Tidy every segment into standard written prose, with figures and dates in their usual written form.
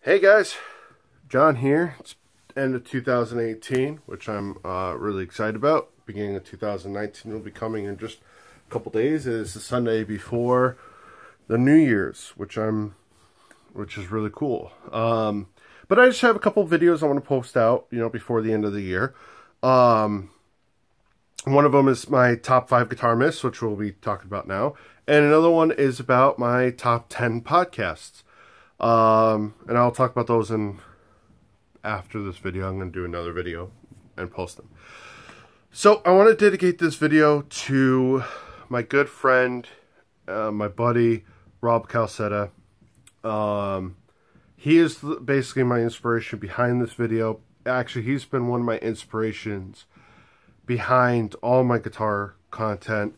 Hey guys, John here. It's end of 2018, which I'm really excited about. Beginning of 2019 will be coming in just a couple days. It is the Sunday before the New Year's, which is really cool. But I just have a couple of videos I want to post out, before the end of the year. One of them is my top 5 guitar myths, which we'll be talking about now, and another one is about my top 10 podcasts. And I'll talk about those after this video. I'm going to do another video and post them. So I want to dedicate this video to my good friend, my buddy, Rob Calsetta. He is basically my inspiration behind this video. Actually, he's been one of my inspirations behind all my guitar content.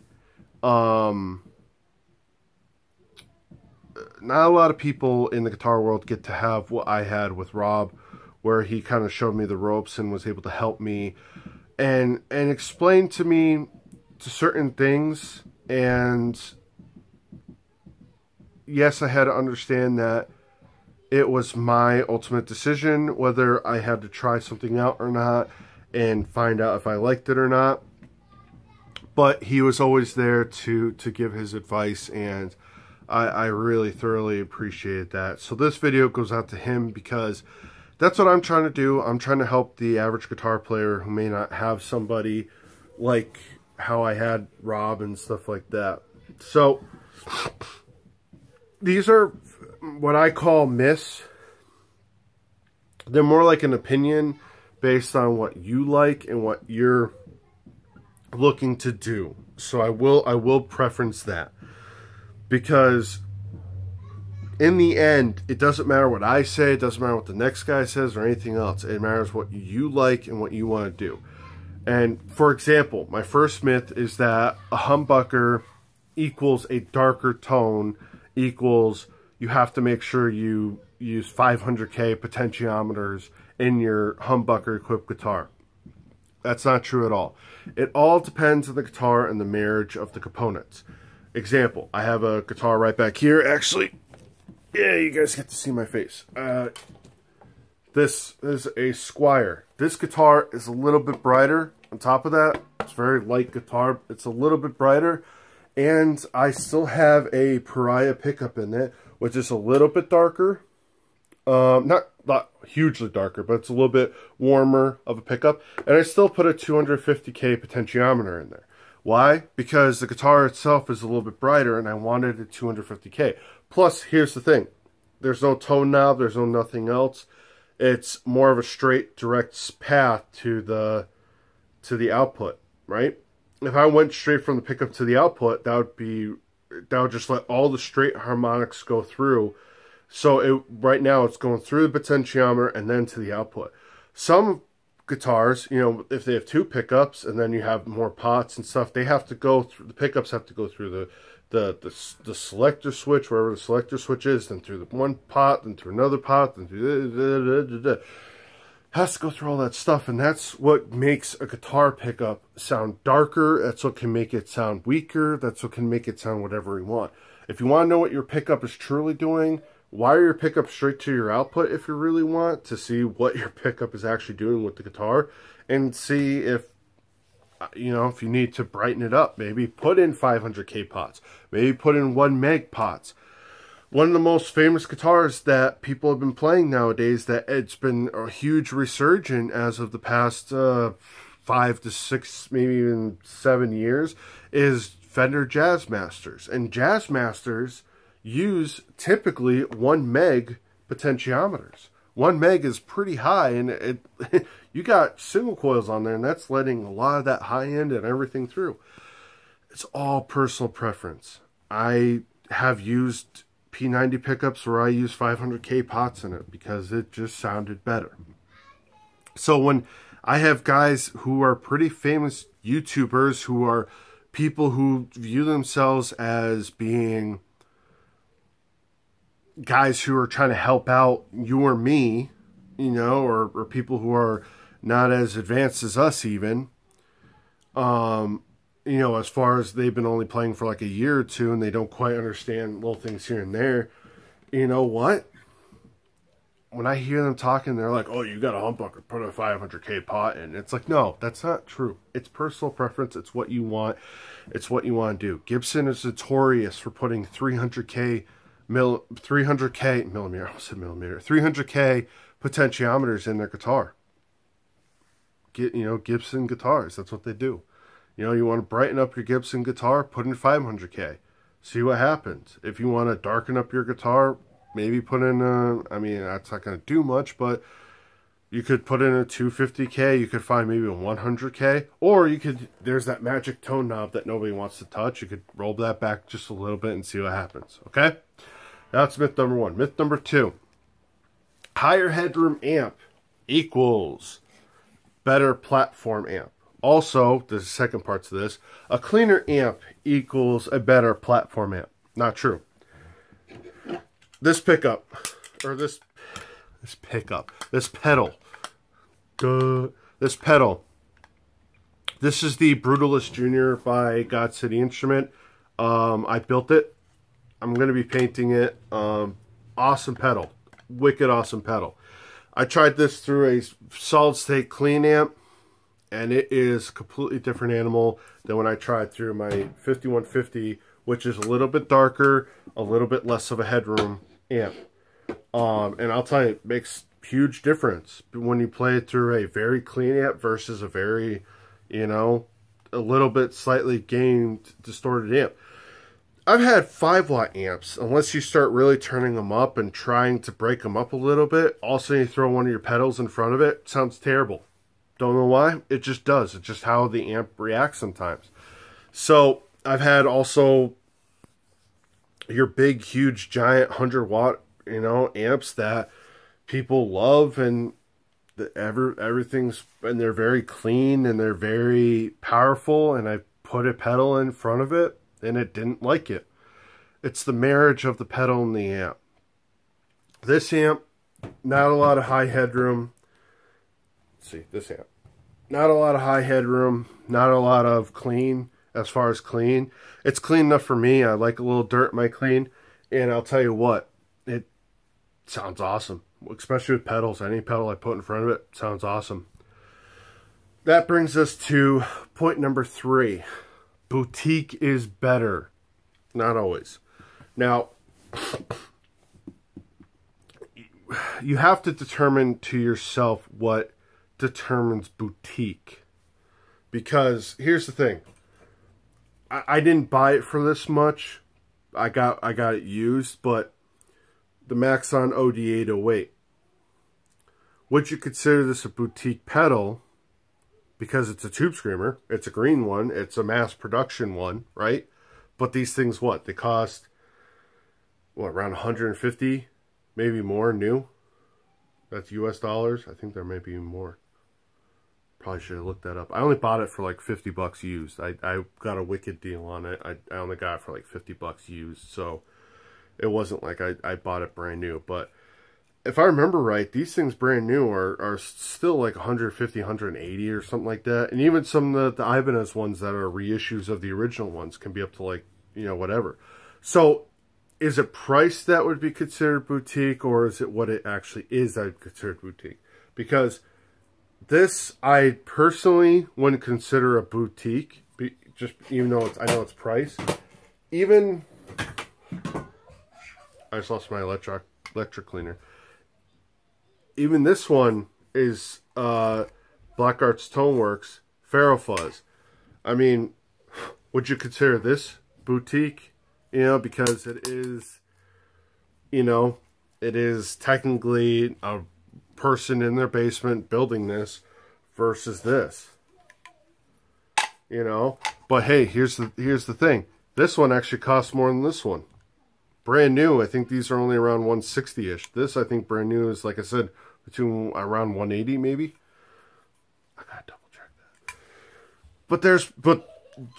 Not a lot of people in the guitar world get to have what I had with Rob, where he kind of showed me the ropes and was able to help me and explain to me certain things. And yes, I had to understand that it was my ultimate decision whether I had to try something out or not and find out if I liked it or not. But he was always there to give his advice, and I really thoroughly appreciated that. So this video goes out to him because that's what I'm trying to do. I'm trying to help the average guitar player who may not have somebody like how I had Rob and stuff like that. So these are what I call myths. They're more like an opinion based on what you like and what you're looking to do. So I will preference that. Because in the end, it doesn't matter what I say, it doesn't matter what the next guy says or anything else. It matters what you like and what you want to do. And for example, my first myth is that a humbucker equals a darker tone equals you have to make sure you use 500K potentiometers in your humbucker equipped guitar. That's not true at all. It all depends on the guitar and the marriage of the components. Example, I have a guitar right back here. Actually, yeah, you guys get to see my face. This is a Squire. This guitar is a little bit brighter. On top of that, it's a very light guitar. It's a little bit brighter. And I still have a Pariah pickup in it, which is a little bit darker. Not hugely darker, but it's a little bit warmer of a pickup. And I still put a 250K potentiometer in there. Why? Because the guitar itself is a little bit brighter and I wanted a 250K. Plus, here's the thing. There's no tone knob. There's no nothing else. It's more of a straight, direct path to the output, right? If I went straight from the pickup to the output, that would just let all the straight harmonics go through. So right now it's going through the potentiometer and then to the output. Some guitars, if they have 2 pickups and then you have more pots and stuff, they have to go through, the pickups have to go through the selector switch, wherever the selector switch is, then through the one pot, then through another pot, then through has to go through all that stuff. And that's what makes a guitar pickup sound darker. That's what can make it sound weaker. That's what can make it sound whatever you want. If you want to know what your pickup is truly doing, wire your pickup straight to your output if you really want to see what your pickup is actually doing with the guitar, and see if if you need to brighten it up. Maybe put in 500K pots, maybe put in 1 meg pots. One of the most famous guitars that people have been playing nowadays, that it's been a huge resurgence as of the past 5 to 6, maybe even 7 years, is Fender Jazzmasters. And Jazzmasters use typically 1 meg potentiometers. 1 meg is pretty high, and you got single coils on there, and that's letting a lot of that high end and everything through. It's all personal preference. I have used P90 pickups where I use 500K pots in it because it just sounded better. So when I have guys who are pretty famous YouTubers, who are people who view themselves as being guys who are trying to help out you or me, or people who are not as advanced as us even, as far as they've been only playing for like a year or two and they don't quite understand little things here and there, you know what? when I hear them talking, they're like, oh, you got a humbucker, put a 500K pot in. It's like, no, that's not true. It's personal preference. It's what you want. It's what you want to do. Gibson is notorious for putting 300K millimeter, I almost said millimeter, 300K potentiometers in their guitar. Gibson guitars, that's what they do. You want to brighten up your Gibson guitar, put in 500K. See what happens. If you want to darken up your guitar, maybe put in I mean, that's not going to do much, but you could put in a 250K. You could find maybe a 100K. Or you could, there's that magic tone knob that nobody wants to touch. You could roll that back just a little bit and see what happens. Okay? That's myth number one. Myth number two. Higher headroom amp equals better platform amp. Also, there's the second part to this. A cleaner amp equals a better platform amp. Not true. This pickup, or this pedal. This is the Brutalist Junior by God City Instrument. I built it. I'm going to be painting it. Awesome pedal. Wicked awesome pedal. I tried this through a solid state clean amp, and it is a completely different animal than when I tried through my 5150, which is a little bit darker, a little bit less of a headroom amp. And I'll tell you, it makes huge difference when you play it through a very clean amp versus a very, a little bit slightly gained, distorted amp. I've had 5-watt amps, unless you start really turning them up and trying to break them up a little bit. Also, you throw one of your pedals in front of it, sounds terrible. Don't know why, it just does. It's just how the amp reacts sometimes. So, I've had also your big, huge, giant 100-watt, amps that people love, and everything's, and they're very clean and they're very powerful, and I put a pedal in front of it and it didn't like it. It's the marriage of the pedal and the amp. This amp, not a lot of high headroom. Let's see, this amp. Not a lot of high headroom, not a lot of clean, as far as clean. It's clean enough for me. I like a little dirt in my clean, and I'll tell you what, it sounds awesome. Especially with pedals. Any pedal I put in front of it sounds awesome. That brings us to point number 3. Boutique is better. Not always. Now, you have to determine to yourself what determines boutique. Because here's the thing. I didn't buy it for this much. I got it used, but the Maxon OD808. Would you consider this a boutique pedal? Because it's a tube screamer, it's a green one, it's a mass production one, right? But these things, what? They cost, around 150, maybe more new? That's US dollars? I think there may be more. Probably should have looked that up. I only bought it for like 50 bucks used. I got a wicked deal on it. I only got it for like 50 bucks used, so it wasn't like I bought it brand new. But if I remember right, these things brand new are still like 150, 180 or something like that. And even some of the Ibanez ones that are reissues of the original ones can be up to like, whatever. So is it price that would be considered boutique, or is it what it actually is that I'd consider boutique? Because this, I personally wouldn't consider a boutique, just even though I know it's price. Even, I just lost my electric cleaner. Even this one is Black Arts Toneworks Ferrofuzz. I mean, would you consider this boutique? Because it is, it is technically a person in their basement building this versus this. But hey, here's the thing. This one actually costs more than this one. Brand new, I think these are only around 160-ish. This, I think, brand new is, like I said, between around 180 maybe. I gotta double check that.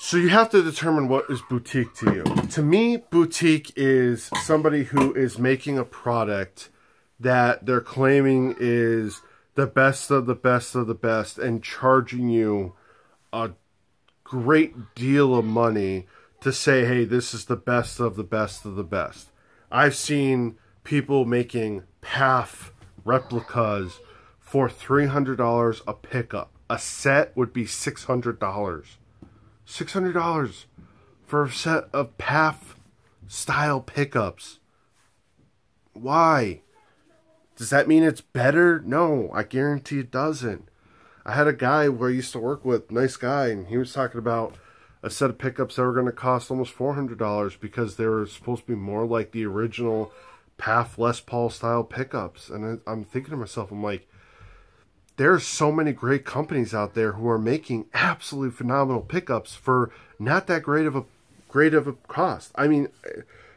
So you have to determine what is boutique to you. To me, boutique is somebody who is making a product that they're claiming is the best of the best of the best and charging you a great deal of money to say, hey, this is the best of the best of the best. I've seen people making PAF replicas for $300 a pickup. A set would be $600. $600 for a set of PAF style pickups. Why? Does that mean it's better? No, I guarantee it doesn't. I had a guy where I used to work with, nice guy, and he was talking about a set of pickups that were going to cost almost $400 because they were supposed to be more like the original PAF Les Paul style pickups. And I'm thinking to myself, I'm like, there's so many great companies out there who are making absolutely phenomenal pickups for not that great of a cost. I mean,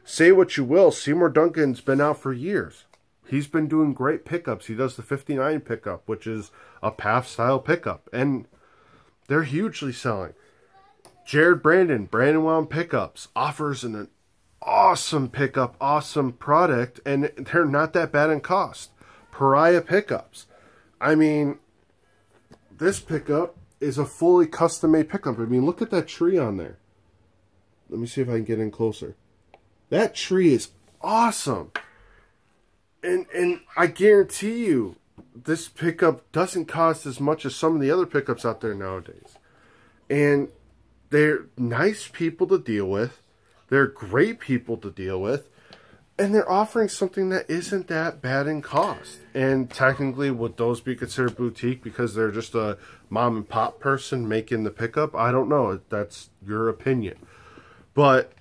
say what you will, Seymour Duncan's been out for years. He's been doing great pickups. He does the 59 pickup, which is a PAF style pickup, and they're hugely selling. Jared Brandon Wound Pickups, offers an awesome pickup, awesome product, and they're not that bad in cost. Pariah Pickups. I mean, this pickup is a fully custom-made pickup. I mean, look at that tree on there. Let me see if I can get in closer. That tree is awesome. And I guarantee you, this pickup doesn't cost as much as some of the other pickups out there nowadays. And they're nice people to deal with. They're great people to deal with. And they're offering something that isn't that bad in cost. And technically, would those be considered boutique because they're just a mom and pop person making the pickup? I don't know. That's your opinion. But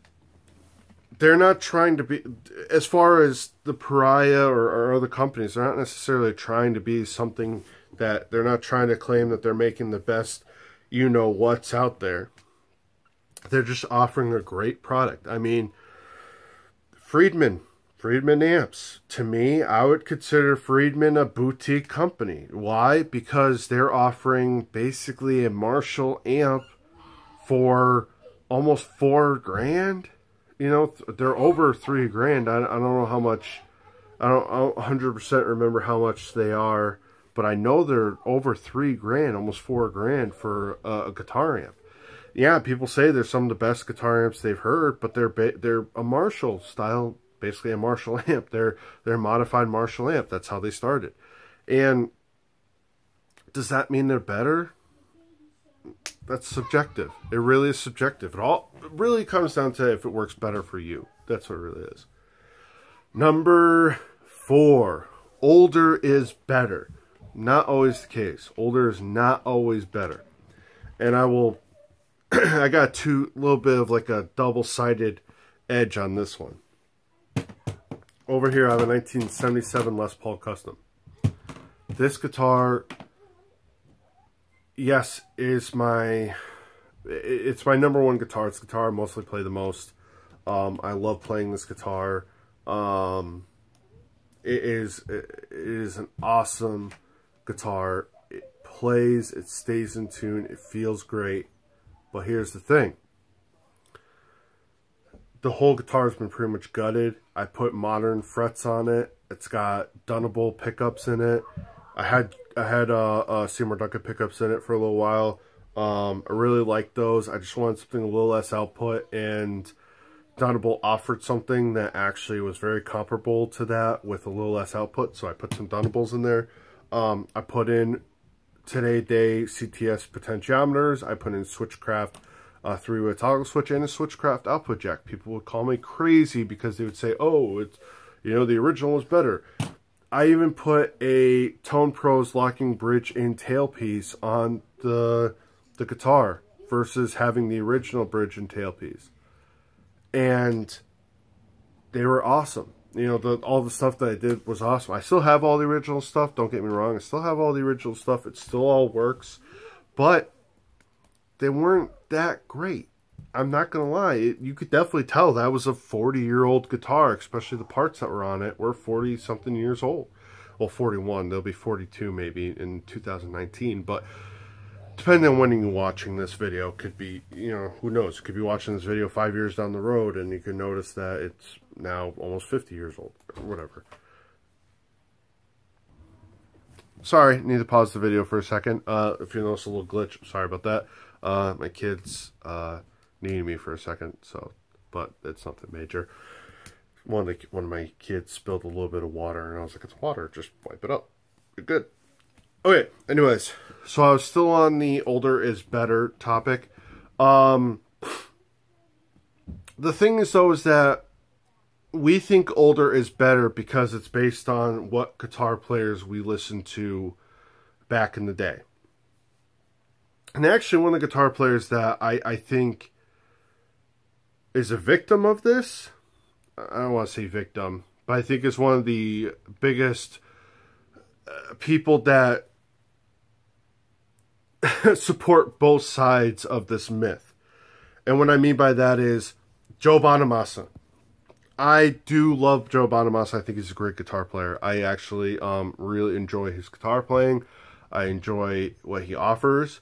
they're not trying to be, as far as the Pariah or other companies, they're not necessarily trying to be something that, they're not trying to claim that they're making the best, you know what's out there. They're just offering a great product. I mean, Friedman amps. To me, I would consider Friedman a boutique company. Why? Because they're offering basically a Marshall amp for almost $4,000. You know, they're over $3,000. I don't know how much. I don't 100% remember how much they are, but I know they're over $3,000, almost $4,000 for a guitar amp. Yeah, people say they're some of the best guitar amps they've heard, but they're a Marshall style, basically a Marshall amp. They're a modified Marshall amp. That's how they started. And does that mean they're better? That's subjective. It really is subjective. It really comes down to if it works better for you. That's what it really is. Number 4. Older is better. Not always the case. Older is not always better. And I will... I got a little bit of like a double-sided edge on this one. Over here I have a 1977 Les Paul Custom. This guitar... yes, it's my number one guitar. It's the guitar I mostly play the most. I love playing this guitar. It is an awesome guitar. It plays, it stays in tune, it feels great. But here's the thing. The whole guitar has been pretty much gutted. I put modern frets on it. It's got Dunnable pickups in it. I had Seymour Duncan pickups in it for a little while. I really liked those. I just wanted something a little less output, and Dunnable offered something that actually was very comparable to that with a little less output, so I put some Dunnables in there. I put in Today CTS potentiometers. I put in Switchcraft 3-way toggle switch and a Switchcraft output jack. People would call me crazy because they would say, oh, it's, you know, the original was better. I even put a Tone Pros locking bridge and tailpiece on the guitar versus having the original bridge and tailpiece. And they were awesome. You know, all the stuff that I did was awesome. I still have all the original stuff. Don't get me wrong. I still have all the original stuff. It still all works. But they weren't that great. I'm not going to lie. You could definitely tell that was a 40-year-old guitar, especially the parts that were on it were 40-something years old. Well, 41. They'll be 42 maybe in 2019. But depending on when you're watching this video, could be, you know, who knows? You could be watching this video 5 years down the road and you can notice that it's now almost 50 years old or whatever. Sorry, need to pause the video for a second. If you notice a little glitch, sorry about that. My kids needed me for a second, so, but it's nothing major. one of my kids spilled a little bit of water, and I was like, it's water, just wipe it up. You're good. Okay, anyways, so I was still on the older is better topic. The thing is, though, is that we think older is better because it's based on what guitar players we listened to back in the day. And actually, one of the guitar players that I think is a victim of this, I don't want to say victim, but I think is one of the biggest people that support both sides of this myth. And what I mean by that is Joe Bonamassa. I do love Joe Bonamassa. I think he's a great guitar player. I actually really enjoy his guitar playing. I enjoy what he offers.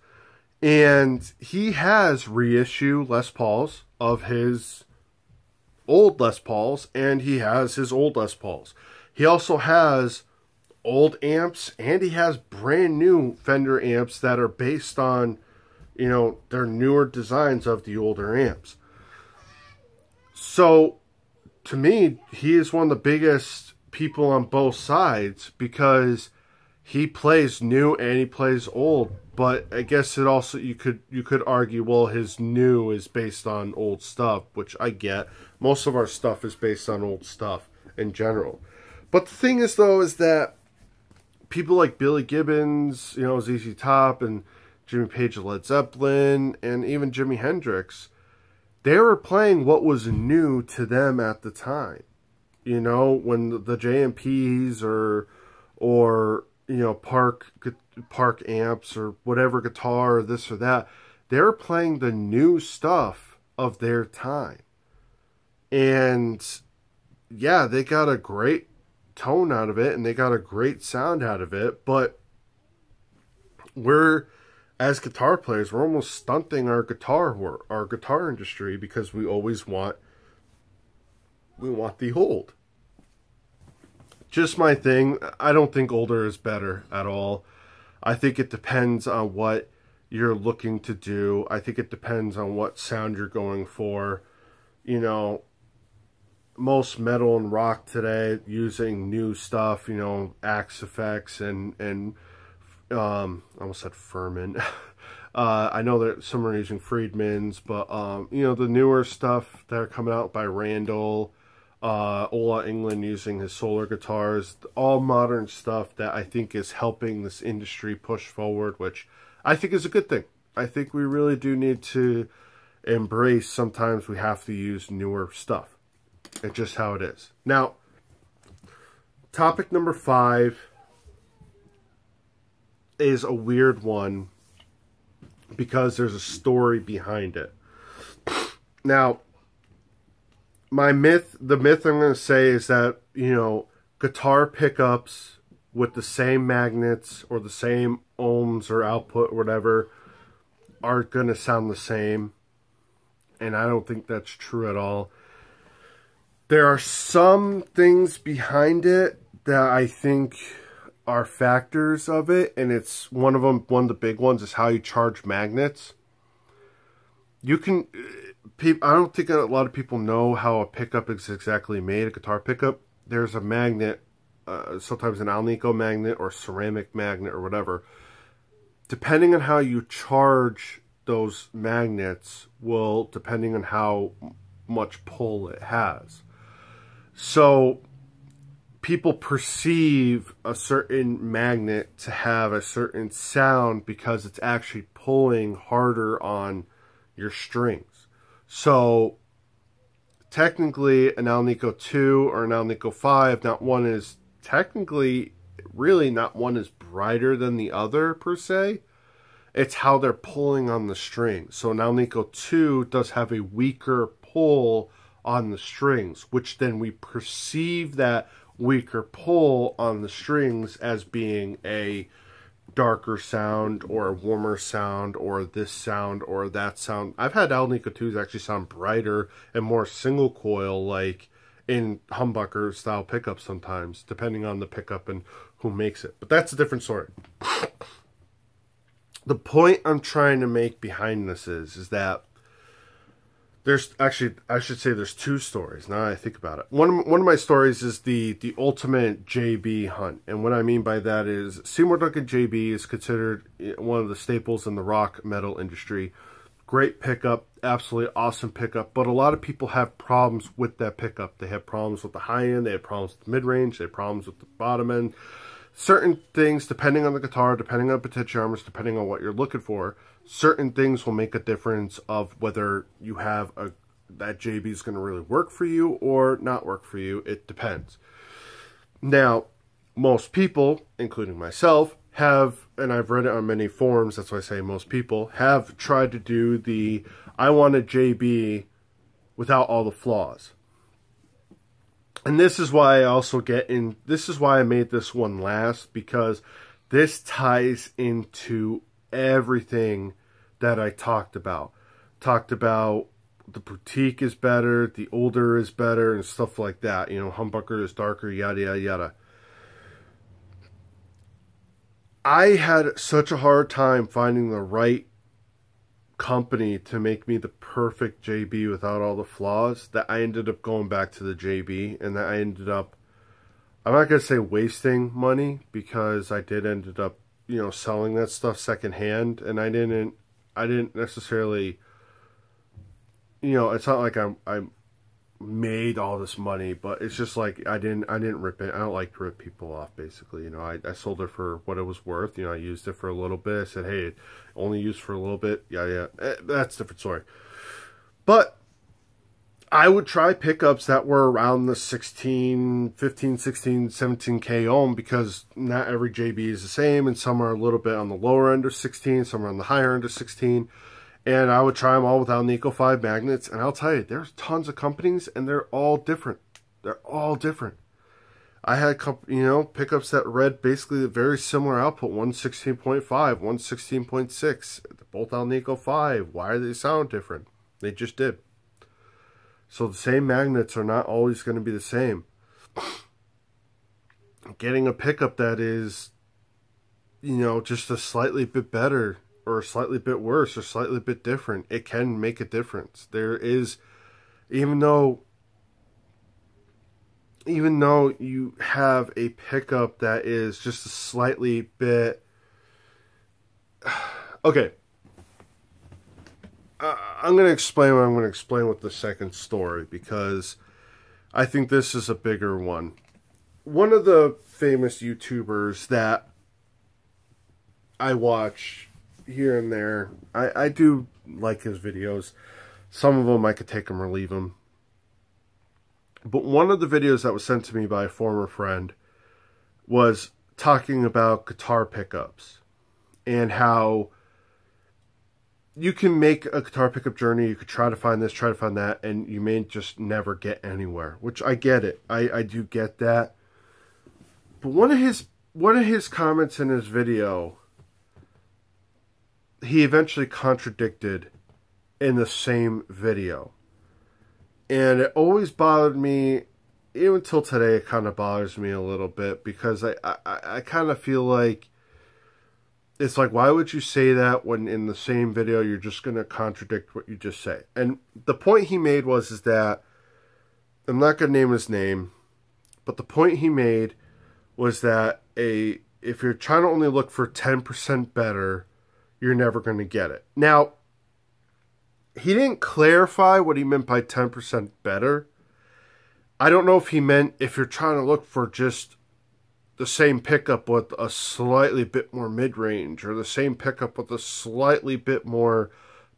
And he has reissue Les Pauls of his old Les Pauls, and he has his old Les Pauls. He also has old amps, and he has brand new Fender amps that are based on, you know, their newer designs of the older amps. So, to me, he is one of the biggest people on both sides because he plays new and he plays old. But I guess it also, you could argue, well, his new is based on old stuff, which I get. Most of our stuff is based on old stuff in general. But the thing is, though, is that people like Billy Gibbons, you know, ZZ Top, and Jimmy Page of Led Zeppelin, and even Jimi Hendrix, they were playing what was new to them at the time. You know, when the JMPs or you know, Park amps or whatever guitar or this or that, they're playing the new stuff of their time. And yeah, they got a great tone out of it and they got a great sound out of it, but we're, as guitar players, we're almost stunting our guitar industry because we always want the old. Just my thing. I don't think older is better at all. I think it depends on what you're looking to do. I think it depends on what sound you're going for. You know, most metal and rock today using new stuff, you know, Axe effects and I almost said Furman. I know that some are using Friedman's, but you know, the newer stuff that are coming out by Randall, Ola England using his solar guitars, all modern stuff that I think is helping this industry push forward, which I think is a good thing. I think we really do need to embrace, sometimes we have to use newer stuff. It's just how it is. Now, topic number 5 is a weird one because there's a story behind it. Now, the myth I'm going to say is that, you know, guitar pickups with the same magnets or the same ohms or output or whatever are going to sound the same. And I don't think that's true at all. There are some things behind it that I think are factors of it, and it's one of them. One of the big ones is how you charge magnets. You can, I don't think a lot of people know how a pickup is exactly made. A guitar pickup, there's a magnet, sometimes an Alnico magnet or ceramic magnet or whatever. Depending on how you charge those magnets will, depending on how much pull it has. So people perceive a certain magnet to have a certain sound because it's actually pulling harder on your strings. So technically an Alnico 2 or an Alnico 5, not one is technically, really not one is brighter than the other per se. It's how they're pulling on the strings. So an Alnico 2 does have a weaker pull on the strings, which then we perceive that weaker pull on the strings as being a darker sound or a warmer sound or this sound or that sound. I've had Alnico 2s actually sound brighter and more single coil, like in humbucker style pickups sometimes, depending on the pickup and who makes it. But that's a different story. The point I'm trying to make behind this is that There's actually, I should say there's two stories now I think about it. One of my stories is the ultimate JB hunt. And what I mean by that is Seymour Duncan JB is considered one of the staples in the rock metal industry. Great pickup, absolutely awesome pickup. But a lot of people have problems with that pickup. They have problems with the high end, they have problems with the mid-range, they have problems with the bottom end. Certain things, depending on the guitar, depending on potentiometers, depending on what you're looking for, certain things will make a difference of whether you have that JB is going to really work for you or not work for you. It depends. Now, most people, including myself, have, and I've read it on many forums, that's why I say most people, have tried to do the, I want a JB without all the flaws. And this is why I also this is why I made this one last, because this ties into everything that I talked about. Talked about the boutique is better, the older is better, and stuff like that. You know, humbucker is darker, yada, yada, yada. I had such a hard time finding the right company to make me the perfect JB without all the flaws that I ended up going back to the JB, and that I ended up, I'm not going to say wasting money, because I did ended up, you know, selling that stuff secondhand, and I didn't necessarily, you know, it's not like I made all this money, but it's just like I didn't rip it. I don't like to rip people off, basically. You know, I sold it for what it was worth. You know, I used it for a little bit. I said, hey, only used for a little bit. Yeah, that's a different story. But I would try pickups that were around the 15, 16, 17K ohm, because not every JB is the same, and some are a little bit on the lower end of 16, some are on the higher end of 16. And I would try them all without Nico 5 magnets. And I'll tell you, there's tons of companies, and they're all different. They're all different. I had, you know, pickups that read basically a very similar output, 116.5, 116.6, both on Nico 5. Why do they sound different? They just did. So the same magnets are not always going to be the same. Getting a pickup that is, you know, just a slightly bit better, or a slightly bit worse, or slightly bit different, it can make a difference. There is, even though you have a pickup that is just a slightly bit, okay, I'm going to explain what I'm going to explain with the second story, because I think this is a bigger one. One of the famous YouTubers that I watch here and there, I do like his videos. Some of them I could take them or leave them. But one of the videos that was sent to me by a former friend was talking about guitar pickups and how you can make a guitar pickup journey. You could try to find this, try to find that, and you may just never get anywhere, which I get it. I do get that. But one of his comments in his video, he eventually contradicted in the same video. And it always bothered me, even till today it kind of bothers me a little bit, because I kind of feel like, it's like, why would you say that when in the same video you're just going to contradict what you just say? And the point he made is that, I'm not going to name his name, but the point he made was that if you're trying to only look for 10% better, you're never going to get it. Now, he didn't clarify what he meant by 10% better. I don't know if he meant if you're trying to look for just the same pickup with a slightly bit more mid-range, or the same pickup with a slightly bit more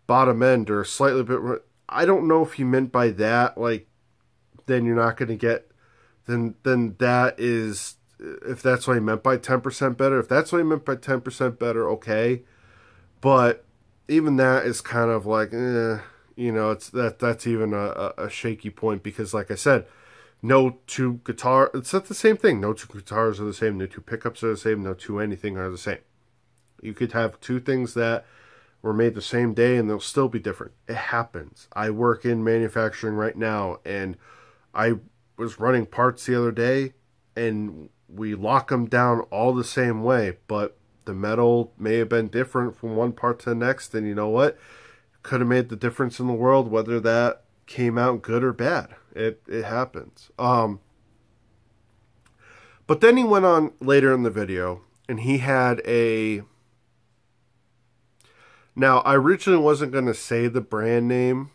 bottom end, or a slightly bit more, I don't know if he meant by that, like, then you're not going to get, then that is, if that's what he meant by 10% better. If that's what he meant by 10% better, okay. But even that is kind of like, you know, it's that's even a shaky point, because like I said, no two guitar, it's not the same thing. No two guitars are the same. No two pickups are the same. No two anything are the same. You could have two things that were made the same day and they'll still be different. It happens. I work in manufacturing right now, and I was running parts the other day, and we lock them down all the same way, but the metal may have been different from one part to the next, and you know what? could have made the difference in the world, whether that came out good or bad. It happens. But then he went on later in the video, and he had a... Now, I originally wasn't going to say the brand name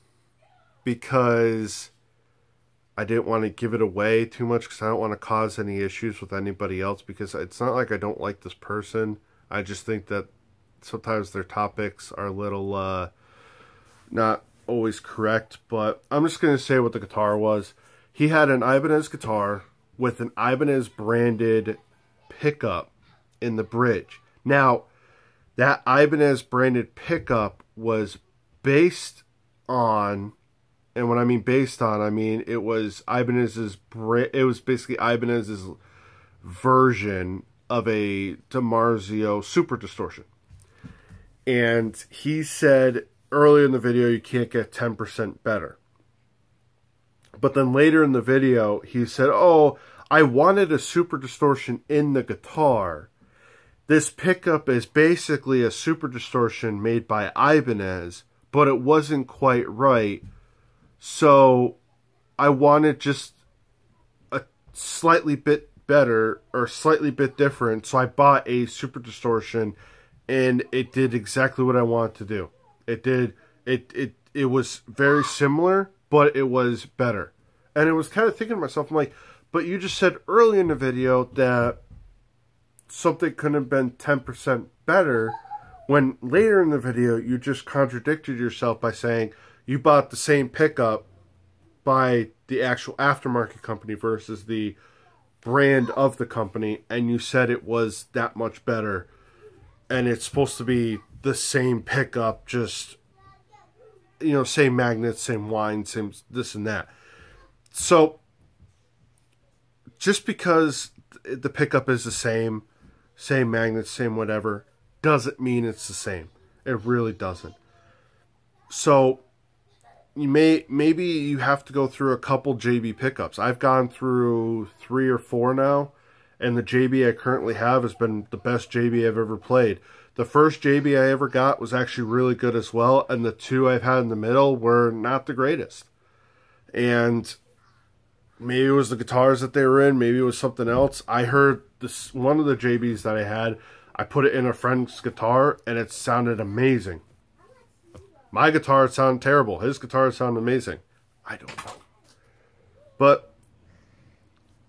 because I didn't want to give it away too much, because I don't want to cause any issues with anybody else, because it's not like I don't like this person. I just think that sometimes their topics are a little not always correct. But I'm just going to say what the guitar was. He had an Ibanez guitar with an Ibanez branded pickup in the bridge. Now, that Ibanez branded pickup was based on, and when I mean based on, I mean it was Ibanez's it was basically Ibanez's version of a DiMarzio Super Distortion. And he said earlier in the video you can't get 10% better. But then later in the video he said, oh, I wanted a Super Distortion in the guitar. This pickup is basically a Super Distortion made by Ibanez, but it wasn't quite right. So I wanted just a slightly bit better or slightly bit different. So I bought a Super Distortion, and it did exactly what I wanted to do. It was very similar, but it was better. And I was kind of thinking to myself, I'm like, but you just said early in the video that something couldn't have been 10% better, when later in the video you just contradicted yourself by saying you bought the same pickup by the actual aftermarket company versus the brand of the company, and you said it was that much better, and it's supposed to be the same pickup, just, you know, same magnets, same wind, same this and that. So just because the pickup is the same magnets, same whatever, doesn't mean it's the same. It really doesn't. So maybe you have to go through a couple JB pickups. I've gone through 3 or 4 now, and the JB I currently have has been the best JB I've ever played. The first JB I ever got was actually really good as well, and the 2 I've had in the middle were not the greatest. And maybe it was the guitars that they were in, maybe it was something else. I heard this one of the JBs that I had, I put it in a friend's guitar, and it sounded amazing. My guitar sounded terrible. His guitar sounded amazing. I don't know. But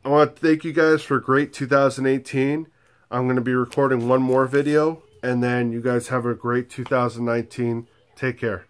I want to thank you guys for a great 2018. I'm going to be recording one more video, and then you guys have a great 2019. Take care.